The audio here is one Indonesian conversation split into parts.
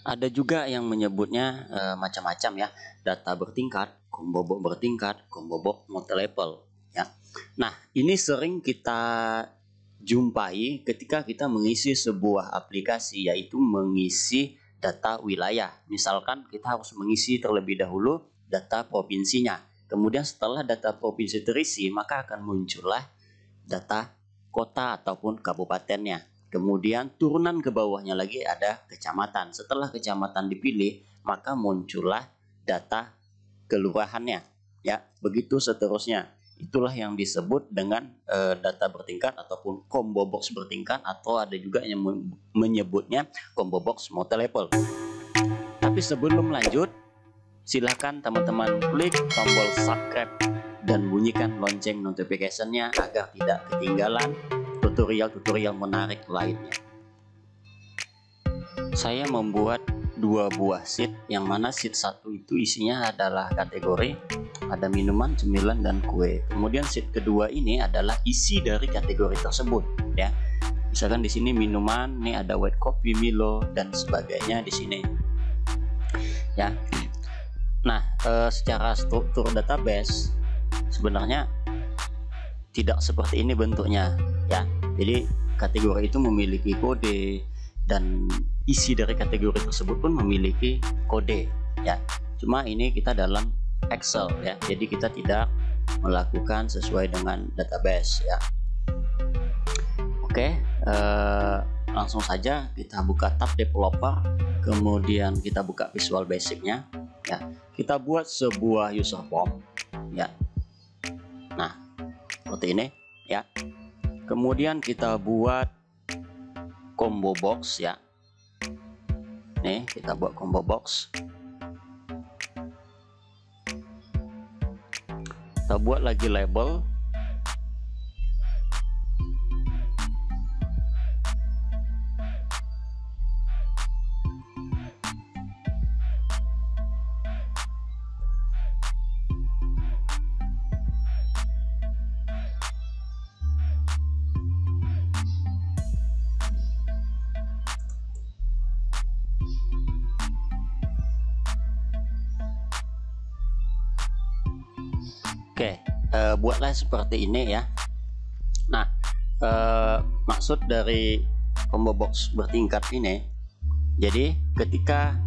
Ada juga yang menyebutnya macam-macam ya, data bertingkat, combo box bertingkat, combo box multi level ya. Nah, ini sering kita jumpai ketika kita mengisi sebuah aplikasi, yaitu mengisi data wilayah. Misalkan kita harus mengisi terlebih dahulu data provinsinya. Kemudian setelah data provinsi terisi, maka akan muncullah data kota ataupun kabupatennya. Kemudian turunan ke bawahnya lagi ada kecamatan. Setelah kecamatan dipilih, maka muncullah data kelurahannya. Ya, begitu seterusnya. Itulah yang disebut dengan data bertingkat ataupun combo box bertingkat, atau ada juga yang menyebutnya combo box multi level. Tapi sebelum lanjut, silakan teman-teman klik tombol subscribe dan bunyikan lonceng notification-nya agar tidak ketinggalan tutorial-tutorial menarik lainnya. Saya membuat dua buah sheet, yang mana sheet satu itu isinya adalah kategori, ada minuman, cemilan, dan kue. Kemudian sheet kedua ini adalah isi dari kategori tersebut ya. Misalkan di sini minuman, nih ada white coffee, Milo, dan sebagainya di sini ya. Nah, secara struktur database sebenarnya tidak seperti ini bentuknya ya. Jadi kategori itu memiliki kode dan isi dari kategori tersebut pun memiliki kode ya. Cuma ini kita dalam Excel ya. Jadi kita tidak melakukan sesuai dengan database ya. Oke, langsung saja kita buka tab developer, kemudian kita buka Visual Basic-nya ya. Kita buat sebuah user form ya. Nah, seperti ini ya. Kemudian kita buat combo box ya. Nih, kita buat combo box. Kita buat lagi label. Oke, buatlah seperti ini ya. Nah, maksud dari combo box bertingkat ini, jadi ketika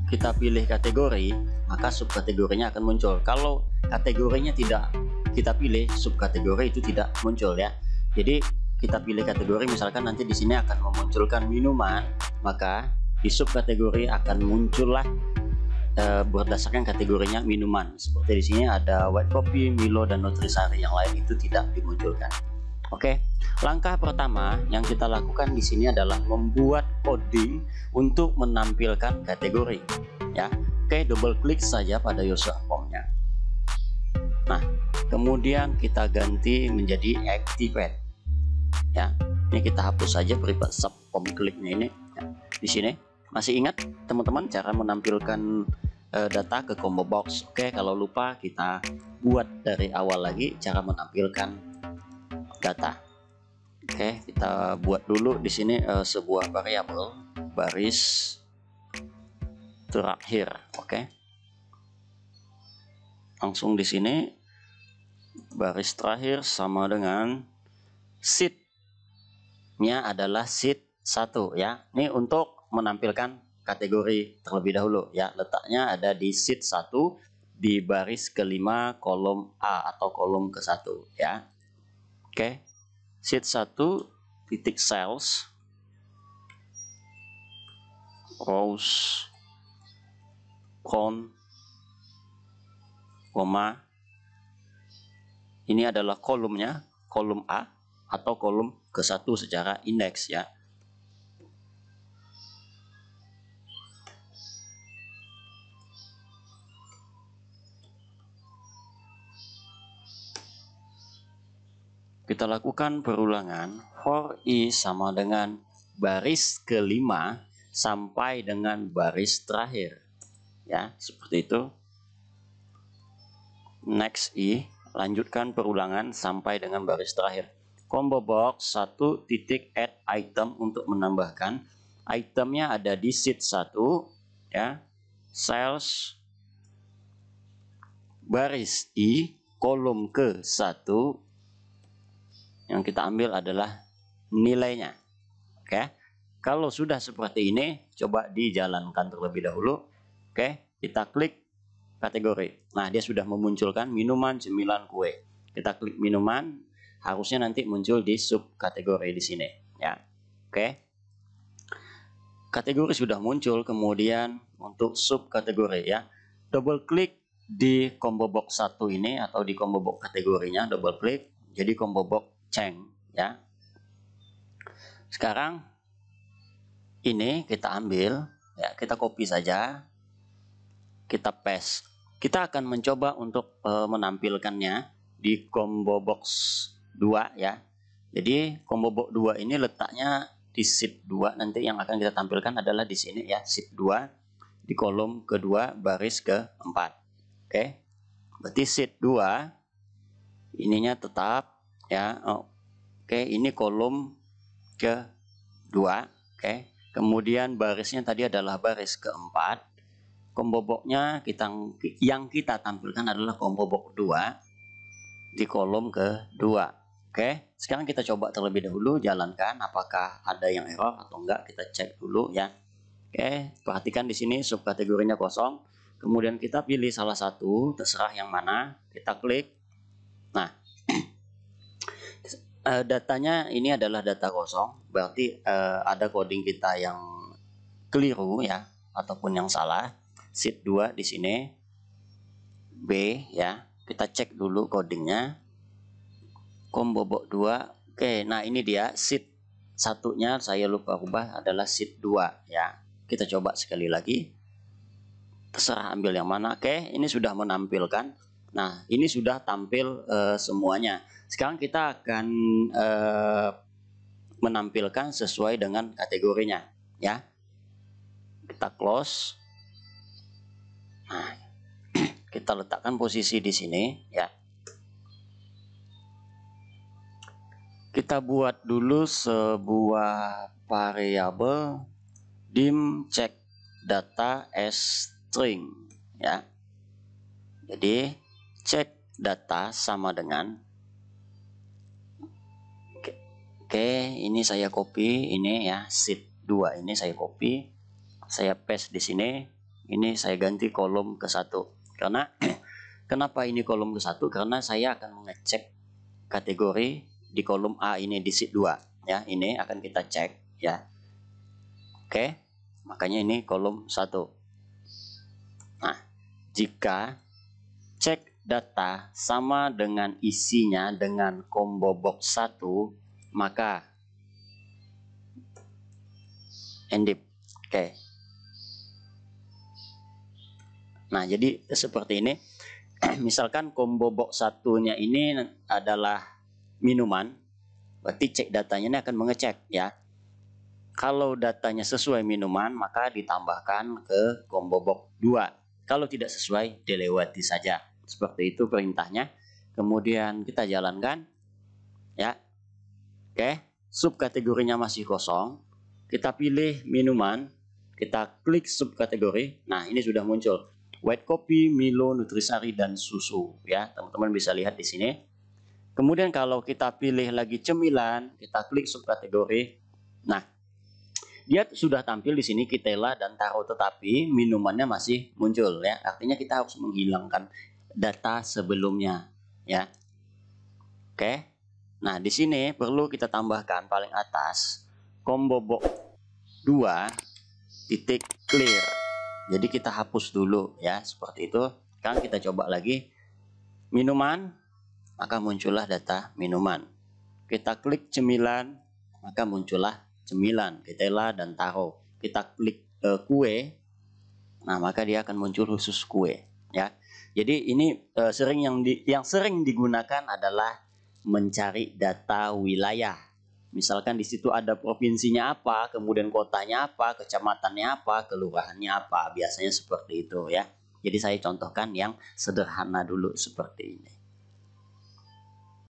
kita pilih kategori, maka subkategorinya akan muncul. Kalau kategorinya tidak kita pilih, subkategori itu tidak muncul ya. Jadi kita pilih kategori, misalkan nanti di sini akan memunculkan minuman, maka di subkategori akan muncullah berdasarkan kategorinya minuman. Seperti di sini ada white coffee, Milo, dan nutrisari. Yang lain itu tidak dimunculkan. Oke, langkah pertama yang kita lakukan di sini adalah membuat coding untuk menampilkan kategori. Ya, oke, double klik saja pada user form-nya. Nah, kemudian kita ganti menjadi activate. Ya, ini kita hapus saja private sub form kliknya ini. Ya, di sini. Masih ingat teman-teman cara menampilkan data ke combo box? Oke, kalau lupa kita buat dari awal lagi cara menampilkan data. Oke, kita buat dulu di sini sebuah variabel baris terakhir. Oke, langsung di sini baris terakhir sama dengan sheet-nya adalah sheet 1 ya. Ini untuk menampilkan kategori terlebih dahulu ya. Letaknya ada di sheet 1 di baris kelima kolom A atau kolom ke-1 ya. Oke. Sheet 1 titik cells rows count koma, ini adalah kolomnya, kolom A atau kolom ke-1 secara indeks ya. Kita lakukan perulangan for i sama dengan baris kelima sampai dengan baris terakhir ya, seperti itu. Next i, lanjutkan perulangan sampai dengan baris terakhir. Combo box 1 titik add item untuk menambahkan itemnya ada di sheet 1 ya, sales baris I kolom ke-1, yang kita ambil adalah nilainya. Oke, kalau sudah seperti ini coba dijalankan terlebih dahulu. Oke, kita klik kategori. Nah, dia sudah memunculkan minuman, cemilan, kue. Kita klik minuman, harusnya nanti muncul di sub kategori di sini ya. Oke, kategori sudah muncul, kemudian untuk sub kategori ya, double klik di combo box 1 ini atau di combo box kategorinya, double klik jadi combo box Cheng ya. Sekarang ini kita ambil ya, kita copy saja, kita paste. Kita akan mencoba untuk menampilkannya di combo box 2 ya. Jadi combo box 2 ini letaknya di sheet 2, nanti yang akan kita tampilkan adalah di sini ya, sheet 2 di kolom kedua baris ke-4. Oke. Berarti sheet 2 ininya tetap ya. Oke, ini kolom ke-2. Oke. Kemudian barisnya tadi adalah baris ke-4. Combo box-nya yang kita tampilkan adalah combo box 2 di kolom ke-2. Oke, sekarang kita coba terlebih dahulu jalankan apakah ada yang error atau enggak, kita cek dulu ya. Oke, perhatikan di sini subkategorinya kosong. Kemudian kita pilih salah satu, terserah yang mana, kita klik. Nah, datanya ini adalah data kosong, berarti ada coding kita yang keliru ya, ataupun yang salah. Sheet 2 di sini B ya, kita cek dulu codingnya. Combo box 2. Oke, nah ini dia sheet satunya saya lupa ubah adalah sheet 2 ya. Kita coba sekali lagi. Terserah ambil yang mana. Oke, ini sudah menampilkan. Nah, ini sudah tampil semuanya. Sekarang kita akan menampilkan sesuai dengan kategorinya ya. Kita close. Nah, kita letakkan posisi di sini ya. Kita buat dulu sebuah variabel dim check data as string ya. Jadi cek data sama dengan oke, ini saya copy ini ya, sheet 2 ini saya copy, saya paste di sini. Ini saya ganti kolom ke-1. Karena kenapa ini kolom ke-1? Karena saya akan mengecek kategori di kolom A ini di sheet 2 ya, ini akan kita cek ya. Oke, makanya ini kolom 1. Nah, jika cek data sama dengan isinya dengan combo box 1, maka endip. Oke. Nah, jadi seperti ini. Misalkan combo box 1-nya ini adalah minuman, berarti cek datanya ini akan mengecek ya. Kalau datanya sesuai minuman, maka ditambahkan ke combo box 2. Kalau tidak sesuai, dilewati saja. Seperti itu perintahnya. Kemudian kita jalankan ya. Oke, subkategorinya masih kosong. Kita pilih minuman, kita klik subkategori. Nah, ini sudah muncul white coffee, Milo, Nutrisari, dan susu ya. Teman-teman bisa lihat di sini. Kemudian kalau kita pilih lagi cemilan, kita klik subkategori. Nah, dia sudah tampil di sini Kitela dan Taro, tetapi minumannya masih muncul ya. Artinya kita harus menghilangkan data sebelumnya ya. Oke. Nah, di sini perlu kita tambahkan paling atas combo box 2 titik clear. Jadi kita hapus dulu ya, seperti itu. Sekarang kita coba lagi minuman, maka muncullah data minuman. Kita klik cemilan, maka muncullah cemilan, Kitela dan Taro. Kita klik kue, nah maka dia akan muncul khusus kue ya. Jadi ini yang sering digunakan adalah mencari data wilayah. Misalkan di situ ada provinsinya apa, kemudian kotanya apa, kecamatannya apa, kelurahannya apa, biasanya seperti itu ya. Jadi saya contohkan yang sederhana dulu seperti ini.